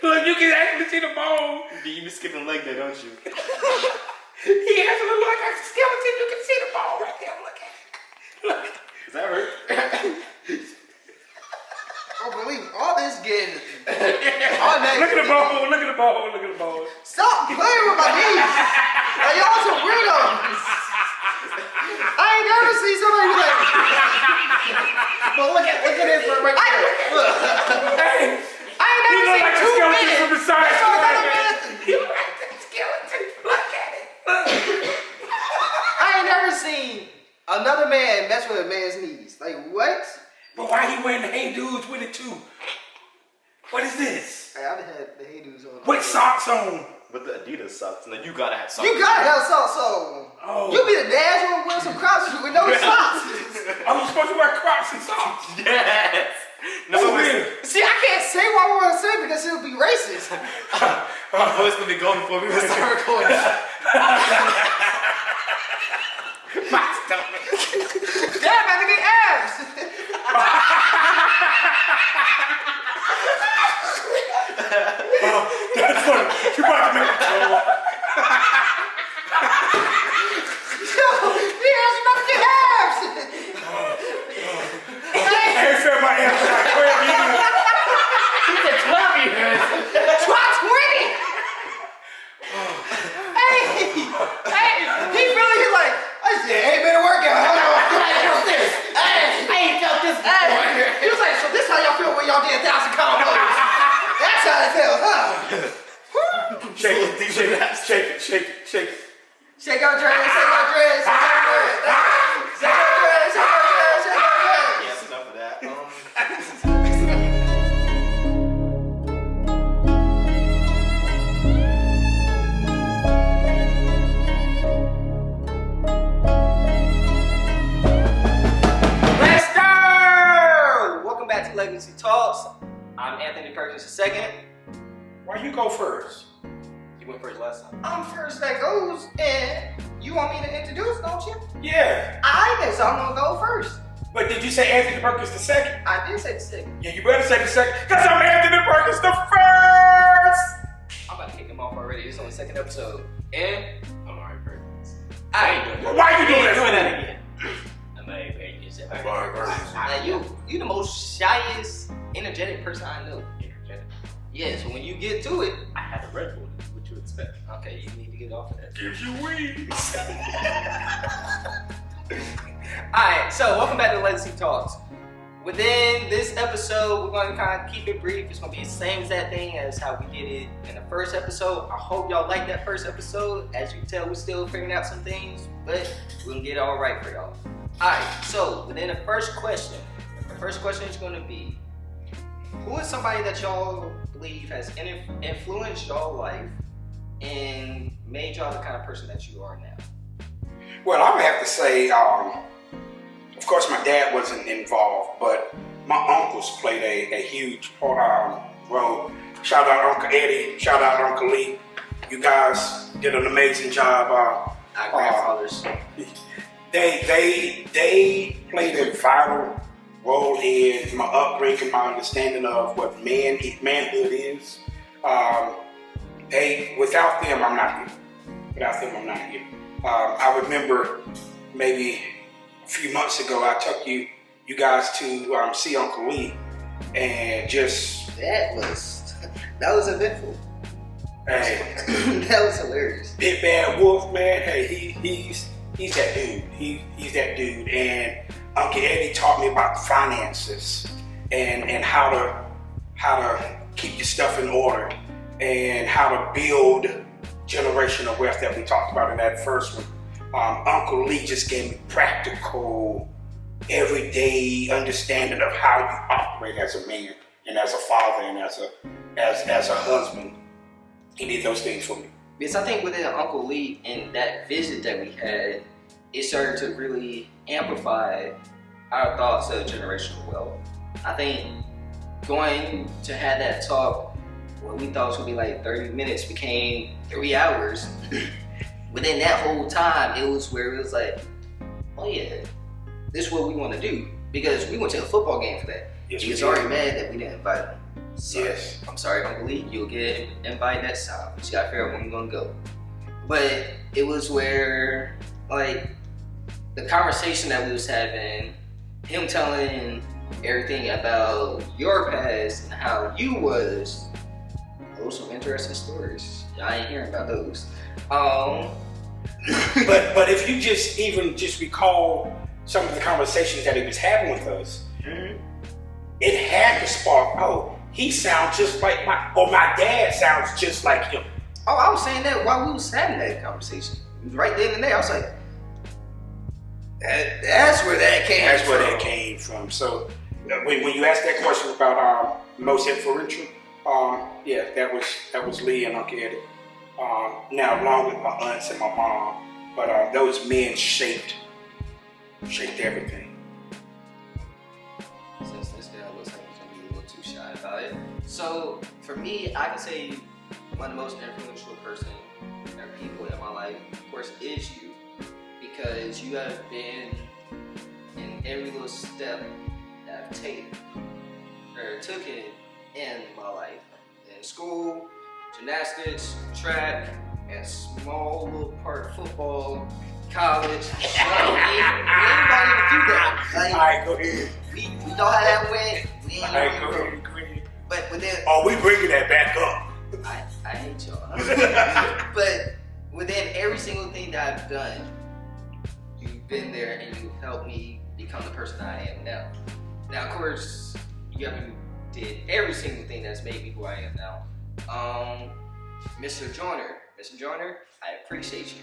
Look, you can actually see the bone. You be skipping a leg there, don't you? He actually look like a skeleton. You can see the bone right there. Look at it. Look. Does that hurt? Oh, believe all this getting. Look at the bone. Look at the bone. Look at the bone. Stop playing with my knees. Like, y'all some weirdos. I ain't never seen somebody be like. But look at this right there. Look. Hey. I ain't never seen like two skeleton men. from the side. That's all that man. You like the skeleton. Look at it. Look. I ain't never seen another man mess with a man's knees. Like, what? But why he wearing the Hey Dudes with it too? What is this? Hey, I've had the Hey Dudes on. With socks on. With the Adidas socks. No, you gotta have socks. You gotta have socks on. Oh. You be the dad you wear some Crocs with no socks. Are you supposed to wear Crocs and socks? Yes. No, See, I can't say what I want to say because it'll be racist. Oh, it's gonna be going before we start recording. My stomach. Damn, I think abs. Oh, that's funny. You about to make me throw up. Yo, yeah, you about to get abs. I ain't felt my abs in like 12 years. He said 12 years. Try 20. Hey, he really like, I said, hey, been a workout. Hold on, I felt this. Hey, I ain't felt this before. He was like, so this how y'all feel when y'all did 1,000 combos. That's how it feels, huh? Shake it, shake it, shake it, shake it, shake it. Shake your dreads, shake your dreads, shake your dreads. Shake your dreads, shake your dreads, shake your dreads. Yes, enough of that. Let's go! Welcome back to Legacy Talks. I'm Anthony Perkins II. Why you go first? You went first last time. I'm first that goes, and you want me to introduce, don't you? Yeah. I guess I'm gonna go first. But did you say Anthony Perkins the second? I did say the second. Yeah, you better say the second, because I'm Anthony Perkins the first! I'm about to kick him off already. This is only the second episode. And I'm already Perkins. I ain't doing Well, why you doing doing that? that again. I'm already Perkins. Like you the most shyest, energetic person I know. Energetic. Yeah, so when you get to it, I had a Red Bull. What you expect? okay, you need to get off of that. Gives you weed. Alright, so welcome back to Legacy Talks. Within this episode, we're going to kind of keep it brief. It's going to be the same exact thing as how we did it in the first episode. I hope y'all like that first episode. As you can tell, we're still figuring out some things, but we're going to get it all right for y'all. Alright, so within the first question is going to be, who is somebody that y'all believe has influenced y'all life and made y'all the kind of person that you are now? Well, I would have to say, of course, my dad wasn't involved, but my uncles played a huge role. Shout out Uncle Eddie, shout out Uncle Lee. You guys did an amazing job. Our grandfathers. They played a vital role in my upbringing, my understanding of what manhood is. Without them, I'm not here. Without them, I'm not here. I remember maybe a few months ago, I took you guys to see Uncle Lee, and just That was eventful. hey, That was hilarious. Big Bad Wolf, man. Hey, he's that dude. He's that dude. And Uncle Eddie taught me about finances and how to keep your stuff in order and how to build generational wealth that we talked about in that first one. Uncle Lee just gave me practical, everyday understanding of how you operate as a man and as a father and as a husband. He did those things for me. Because I think within Uncle Lee and that visit that we had, it started to really amplify our thoughts of generational wealth. I think going to have that talk, what we thought was gonna be like 30 minutes became 3 hours. Within that whole time, it was where it was like, oh yeah, this is what we want to do. Because we went to a football game for that. Yes, He was we did. already mad that we didn't invite him. Sorry. Yes. I'm sorry, Uncle Lee. You'll get invited next time. But you gotta figure out when you're gonna go. But it was where, like, the conversation that we was having, him telling everything about your past and how you was, those some interesting stories. I ain't hearing about those. But if you just recall some of the conversations that he was having with us, it had to spark. Oh, he sounds just like my dad sounds just like him. Oh, I was saying that while we was having that conversation. Right then and there, I was like, that's where that came from. That's where that came from. So when you asked that question about most influential, yeah, that was Lee and Uncle Eddie. Now along with my aunts and my mom, but those men shaped everything. Since this guy looks like he's gonna be a little too shy about it. So for me, I can say one of the most influential person or people in my life, of course, is you, because you have been in every little step that I've taken in my life, in school, gymnastics, track, and small little part of football, college. We ain't about to do that. Like, All right, go ahead. we know how that went. We ain't All right, gonna go go. ahead. Go ahead. But within, Oh, we bringing that back up. I hate y'all. But within every single thing that I've done, you've been there and you've helped me become the person I am now. Now, of course, you haven't did every single thing that's made me who I am now. Mr. Joyner, I appreciate you.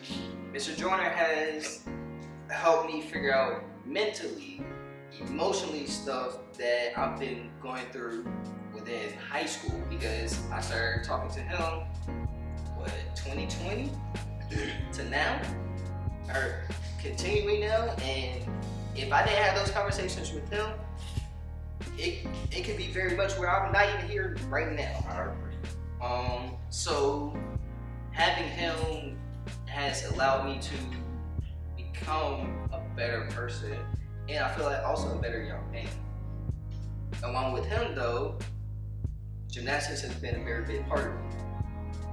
Mr. Joyner has helped me figure out mentally, emotionally stuff that I've been going through within high school, because I started talking to him, 2020 to now, or continuing now, and if I didn't have those conversations with him, it could be very much where I'm not even here right now. So having him has allowed me to become a better person, and I feel like also a better young man. Along with him though, gymnastics has been a very big part of me.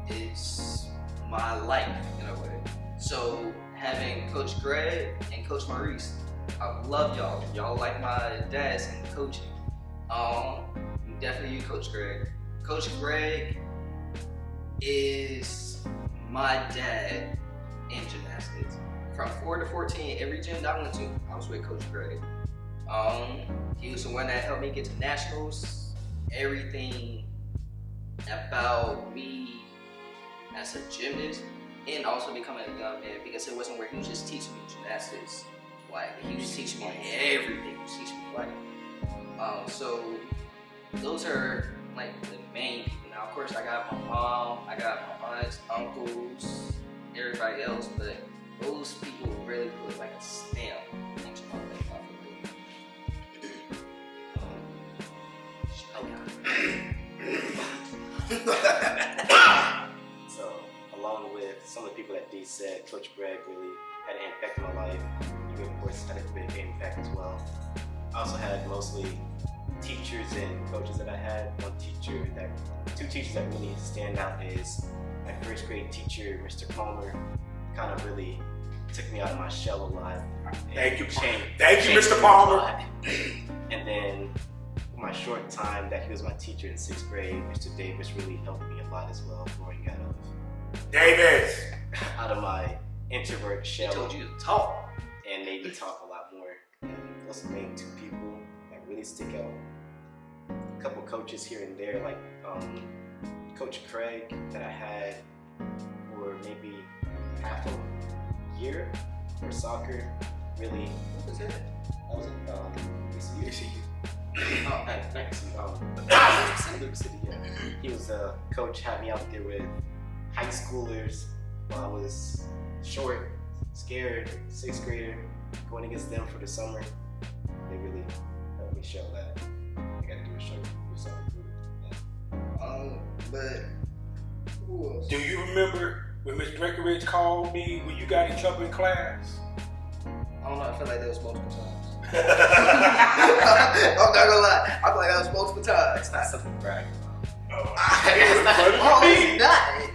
It's my life in a way. So having Coach Greg and Coach Maurice, I love y'all. Y'all like my dads in coaching. Definitely you, Coach Greg. Coach Greg is my dad in gymnastics. From 4 to 14, every gym that I went to, I was with Coach Greg. He was the one that helped me get to nationals. Everything about me as a gymnast, and also becoming a young man, because it wasn't where he was just teaching me gymnastics. Like, he was teaching me everything. He was teaching me life. So those are like the main people. Now, of course, I got my mom, I got my aunts, uncles, everybody else, but those people really put like a stamp into my life. So, along with some of the people that D said, Coach Greg really had an impact on my life. You, of course, had a big impact as well. I also had mostly teachers and coaches that I had. Two teachers that really stand out is my first grade teacher, Mr. Palmer, kind of really took me out of my shell a lot. Thank you, changed Mr. me a Palmer. lot. And then my short time that he was my teacher in 6th grade, Mr. Davis really helped me a lot as well, growing out of my introvert shell. He told you to talk. And made me talk a lot more. And those are the main two people that really stick out. A couple coaches here and there, like Coach Craig that I had for maybe half a year for soccer. Really, What was that? that was ECU. Oh, thanks. Liberty City, yeah. He was a coach, had me out there with high schoolers while I was short, scared, 6th grader, going against them for the summer. They really helped me show that I gotta do a show, do something good. But who else? Do you remember when Miss Breckenridge called me when you got in trouble in class? I don't know. I feel like that was multiple times. I'm not gonna lie. I feel like I was multiple times. It's not something to brag about.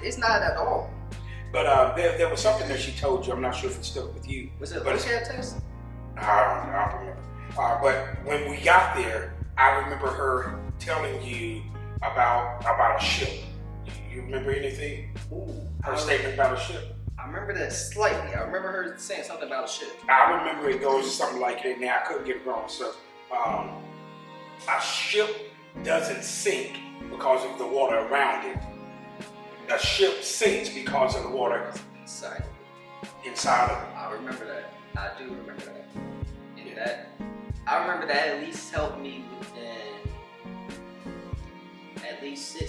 It's not at all. But there was something that she told you. I'm not sure if it stuck with you. Was it a but love test? I don't remember. But when we got there, I remember her telling you about a ship. You remember anything? Ooh, Her statement about a ship? I remember that slightly. I remember her saying something about a ship. I remember it goes something like that. Now I couldn't get it wrong. So, a ship doesn't sink because of the water around it. A ship sinks because of the water Inside. inside of it. I remember that. I do remember that. And that, I remember that at least helped me within at least I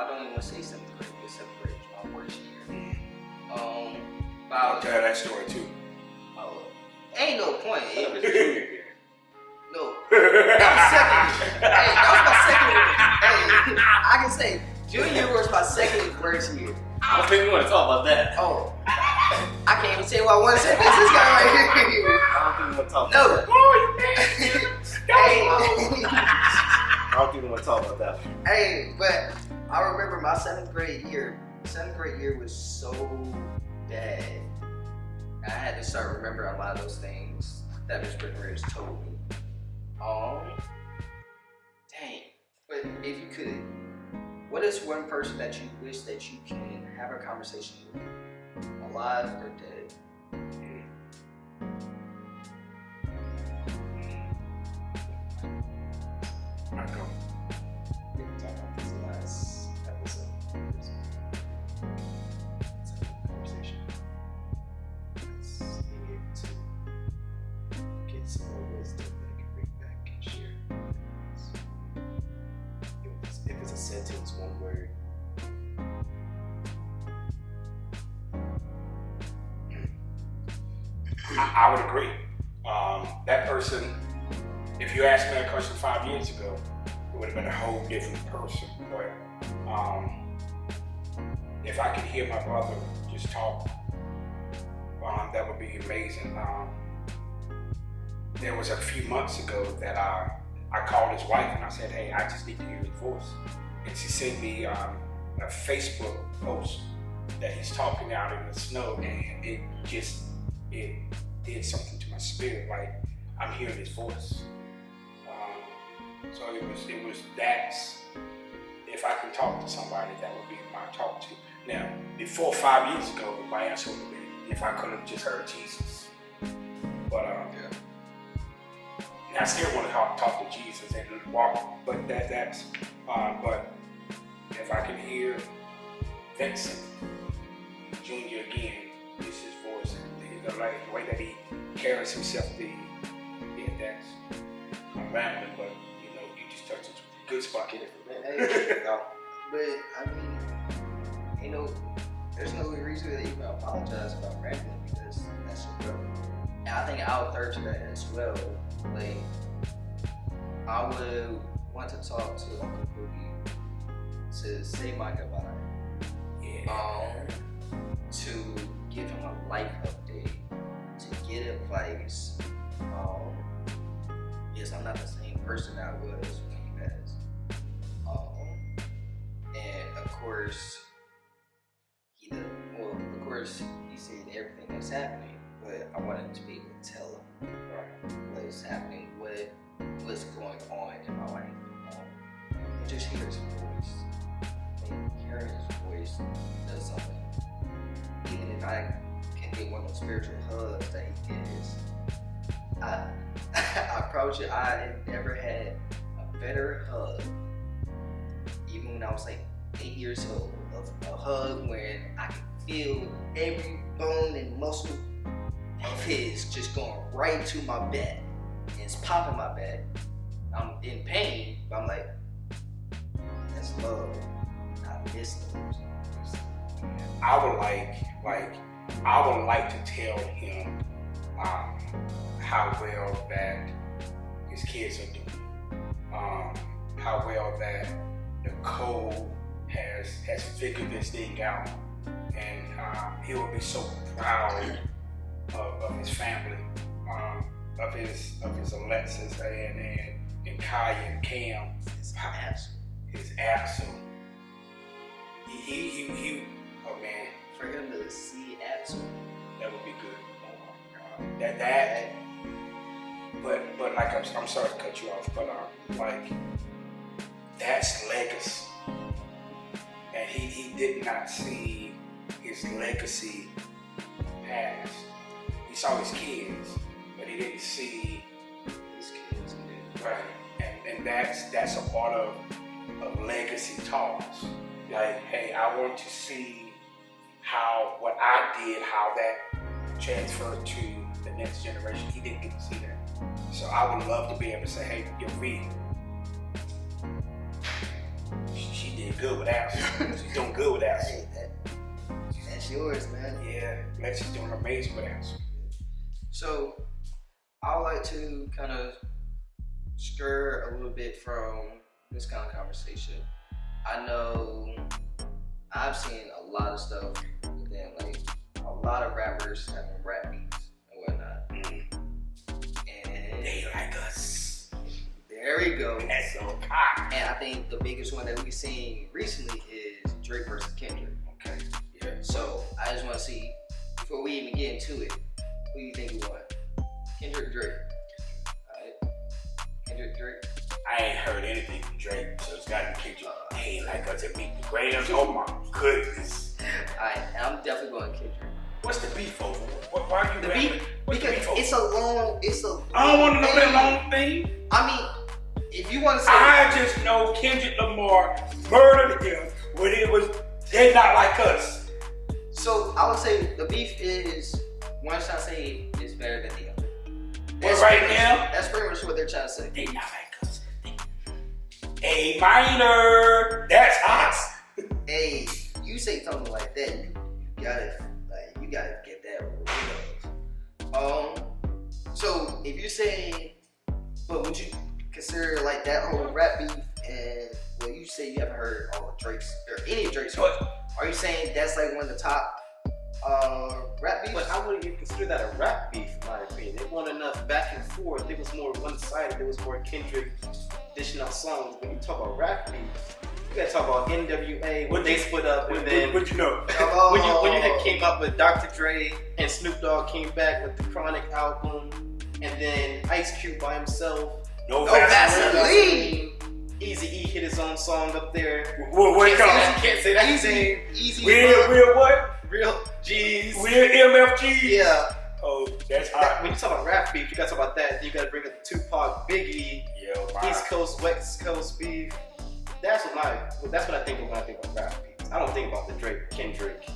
don't even want to say 7th grade, but 7th grade was my worst year. I'll tell that story too. Oh, ain't no point. It was no. That was second. Hey, that was my second year. Hey, I can say junior year was my second worst year. I don't think we want to talk about that. Oh, I can't even say what I want to say. This guy right here. I don't think we want to talk about No. that. I don't think we want to talk about that. Hey, but I remember my 7th grade year. 7th grade year was so bad. I had to start remembering a lot of those things that Miss Britton told me. Dang. But if you could, what is one person that you wish that you can have a conversation with, alive or dead? I go. We can talk about this last episode. It's a conversation. It's being able to get some more wisdom that I can bring back and share. If it's a sentence, one word. I would agree. That person, if you asked me that question 5 years ago, it would have been a whole different person. But if I could hear my brother just talk, that would be amazing. There was a few months ago that I called his wife and I said, hey, I just need to hear his voice. And she sent me a Facebook post that he's talking out in the snow, and it did something to my spirit, like I'm hearing his voice. So it was that, if I can talk to somebody, that would be my talk to. Now, before 5 years ago, my answer would have been if I could have just heard Jesus. But I still want to talk to Jesus and walk, but that's but if I can hear Vincent Jr. again, just his voice, the way that he carries himself, that's, I'm rambling, but you know, you just touched a good spot. Get it from there. Hey, but I mean, there's no reason to even apologize about rambling because that's your brother. And I think I'll third to that as well. Like, I would want to talk to Uncle Boogie to say my goodbye. Yeah. To give him a life update, to get advice. Yes, I'm not the same person I was when he passed. And of course, he said everything that's happening, but I wanted to be able to tell him what's happening, what's going on in my life. And just hear his voice. And hearing his voice does something. Even if I can get one of those spiritual hugs that he gives, I promise you, I have never had a better hug, even when I was like 8 years old, a hug when I can feel every bone and muscle of his just going right to my back. And it's popping my back. I'm in pain, but I'm like, that's love. I miss those. I would like to tell him how well that his kids are doing, how well that Nicole has figured this thing out, and he will be so proud of his family. of his Alexis and Kaya and Cam. His Axel. He oh man. For him to see Axel. That would be good. That but like I'm sorry to cut you off, but like that's legacy. And he did not see his legacy pass. He saw his kids, but he didn't see his kids. Right. And that's a part of legacy talks. Like, hey, I want to see what I did, how that transferred to the next generation. He didn't get to see that. So I would love to be able to say, hey, your V, she did good with Alice. She's doing good with Alice. Hey, that's yours, man. Yeah, Lexi's doing amazing with Alice. So I would like to kind of stir a little bit from this kind of conversation. I know I've seen a lot of stuff within, like, a lot of rappers having rap beats and whatnot. And They like us. there we go. That's so hot. And I think the biggest one that we've seen recently is Drake versus Kendrick. Okay. Yeah. So I just want to see, before we even get into it, who you think you won? Kendrick or Drake? Alright. Kendrick, Drake? I ain't heard anything from Drake, so it's gotta be Kendrick. They ain't like us at Meet the Grams. Oh my goodness. Alright, I'm definitely going Kendrick. What's the beef over? Why are you The rapping? beef, What's because the beef over? it's a long I don't want to know thing. that long thing. I mean, if you want to say, I just know Kendrick Lamar murdered him when it was they not like us. so I would say the beef is, one trying to say is better than the other. But right pretty now, much, that's pretty much what they're trying to say. they not like us. A minor. That's hot. Hey, you say something like that, you gotta get that rid of. So if you say, but would you consider like that whole rap beef, and well, you say you haven't heard all of Drake's or any of Drake's songs, are you saying that's like one of the top rap beefs? But I wouldn't even consider that a rap beef, in my opinion. It wasn't enough back and forth. It was more one-sided. There was more Kendrick dishing out songs. When you talk about rap beef, you gotta talk about NWA, when they split up, and then What you know? when you had came up with Dr. Dre and Snoop Dogg came back with the Chronic album, and then Ice Cube by himself. No Vaseline. Eazy-E hit his own song up there. What Can't say that name. Easy. Real what? Real G's. Real MFG? Yeah. Oh, that's hot. When you talk about rap beef, you gotta talk about that. Then you gotta bring up Tupac, Biggie, Yo, East Coast, West Coast beef. That's what I think of when I think about rap beefs. I don't think about the Drake, Kendrick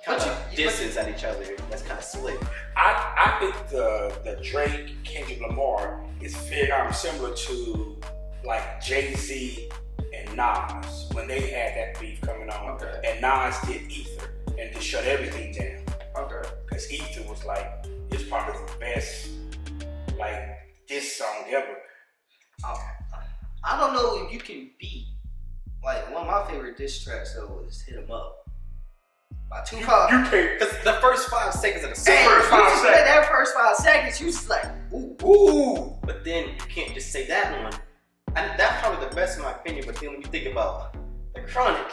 kind of disses at each other. That's kind of slick. I think the Drake Kendrick Lamar is similar to like Jay-Z and Nas when they had that beef coming on. Okay. And Nas did Ether and just shut everything down. Okay. Because Ether was like, it's probably the best like diss song ever. I don't know if you can beat, like, one of my favorite diss tracks though was "Hit 'Em Up" by Tupac. You can't. Because the first 5 seconds of the song. Hey, first 5 you just seconds. said that first 5 seconds, you just like, ooh. Ooh. But then you can't just say that one. And that's probably the best in my opinion. But then when you think about the Chronic,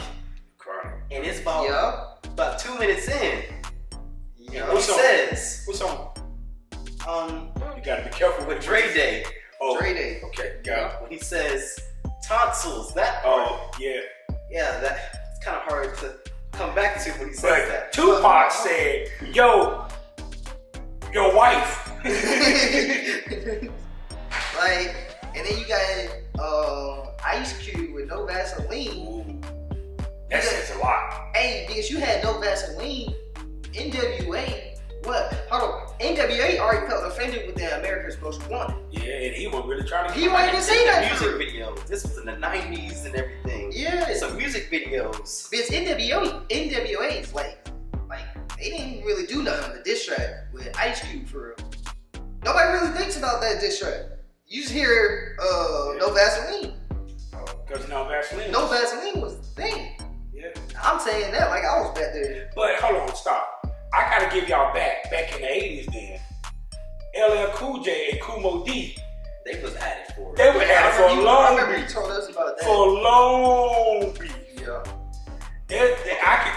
and it's about 2 minutes in, Yeah. and he says, What's on? You gotta be careful with with Dre Day, Oh, Dre Day. okay, got it. when he says tonsils, that part, Oh, yeah. yeah, that's kind of hard to come back to when he says But that. Tupac said, yo, your wife. Like, and then you got Ice Cube with No Vaseline. Ooh, that says a lot. Hey, because you had No Vaseline, NWA. What? Hold on. NWA already felt offended with the America's Most Wanted. Yeah, and he was really trying to He wanted to say that. Music videos. This was in the 90s and everything. Yeah. Some music videos. Because NWA is like they didn't really do nothing on the diss track with Ice Cube for real. Nobody really thinks about that diss track. You just hear No Vaseline. Because No Vaseline. No Vaseline was the thing. Yeah. I'm saying that like I was back there. But hold on, stop. I gotta give y'all back in the 80s then. LL Cool J and Kumo D. They was at it for. They were at it for a I long remember you beef. told us about that. For long beef. Yeah.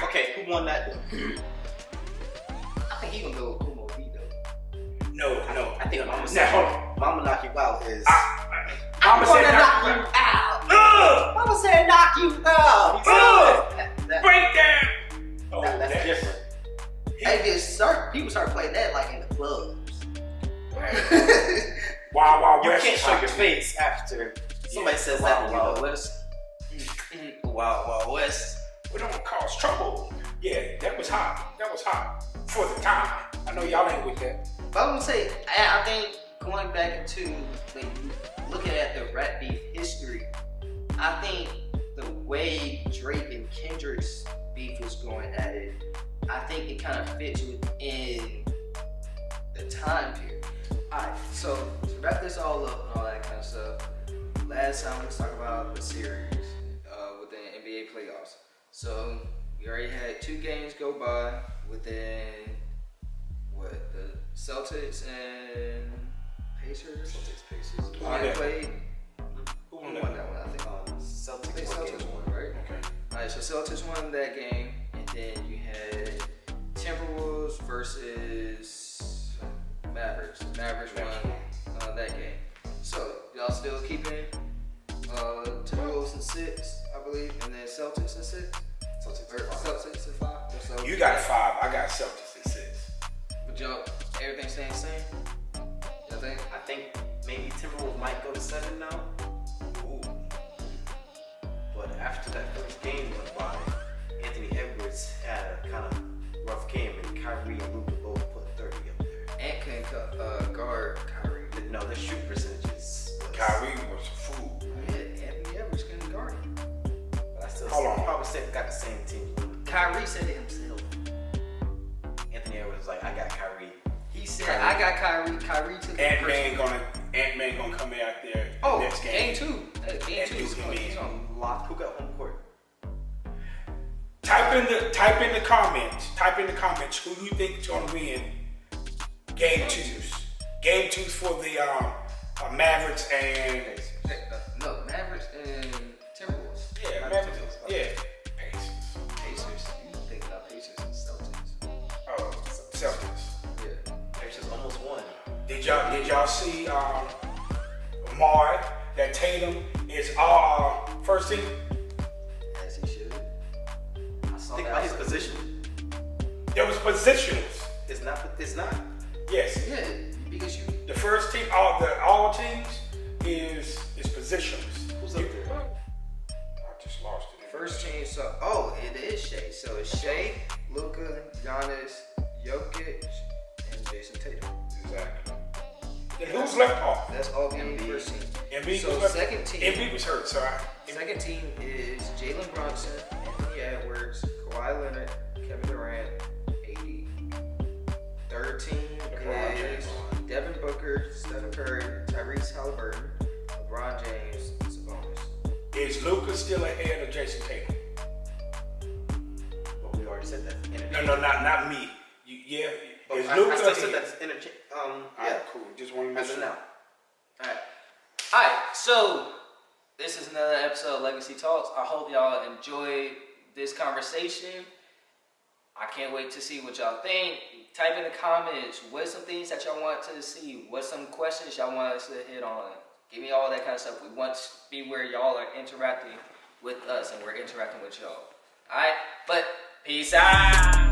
Okay, who won that? I think he gonna go with Kumo D though. No. I think Mama Now, said hold on. Mama Knock You Out is. Mama said knock you out. Ugh! Mama said knock you out. Break down! Oh, That's different. Hey, people start playing that like in the clubs. Wild Wild You West. can't show your face after somebody says that. Wild West. Wild Wild West. We don't cause trouble. Yeah, that was hot. That was hot for the time. I know y'all ain't with that. But I'm gonna say, I think going back into like looking at the rap beef history, I think the way Drake and Kendrick's beef was going at it, I think it kind of fits within the time period. Alright, so to wrap this all up and all that kind of stuff, last time we was talking about the series within NBA playoffs. So we already had 2 games go by within the Celtics and Pacers. Celtics. Who had played? Who Who won won that? that one? I think Celtics. Celtics won, right? Okay. Alright, so Celtics won that game, and then you had Timberwolves versus Mavericks. Mavericks won that game. So y'all still keeping Timberwolves in 6, I believe, and then Celtics in 6. Celtics in 5. So You got 5. I got Celtics in 6. But y'all, everything staying the same. Y'all think? I think maybe Timberwolves might go to 7 now. Ooh. But after that first game went by, Anthony Edwards had a kind of rough game, and Kyrie and Luka both put 30 up there. Ant couldn't guard Kyrie. No, their shooting percentages. Kyrie was a fool. Yeah, Anthony Edwards couldn't guard him. But I still Hold on. probably say got the same team. Kyrie said it himself. Anthony Edwards was like, I got Kyrie. He said, I got Kyrie. Kyrie took it Ant-Man personally. gonna come out there Oh, next game game. 2. Game 2 is Ant-Man. he's on. Lock. Who got home court? Type in the comments who you think is gonna win game 2s. Game 2s for the Mavericks and No, Mavericks and Timberwolves. yeah, Mavericks. Yeah, Pacers. Pacers. You thinking about Pacers and Celtics? Oh, Celtics. Yeah. Pacers almost won. Did y'all see Amari that Tatum is all first team? As he should. I saw Think that. about his position. There was positionals. It's not. Yes. Yeah, because you. The first team, all teams is positionals. Who's up there? I just lost it. First team, so it is Shea. So it's Shea, Luka, Giannis, Jokic, and Jason Tatum. Exactly. Then who's left off? That's all being first team. Embiid So was left. second team. Embiid was hurt, so Second team is Jalen Brunson, Anthony Edwards, Kawhi Leonard, Kevin Durant, AD. Third team LeBron is Devin Booker, Stephen Curry, Tyrese Halliburton, LeBron James, Sabonis. is Luka still ahead of Jason Tatum? But we already said that. No, not me. Yeah. But Is I Luka still ahead? said that's interchange. All Yeah. right, cool. Just want to make As of sure. now. Alright, so this is another episode of Legacy Talks. I hope y'all enjoyed this conversation. I can't wait to see what y'all think. Type in the comments what's some things that y'all want to see, what's some questions y'all want us to hit on. Give me all that kind of stuff. We want to be where y'all are interacting with us and we're interacting with y'all. Alright, but peace out.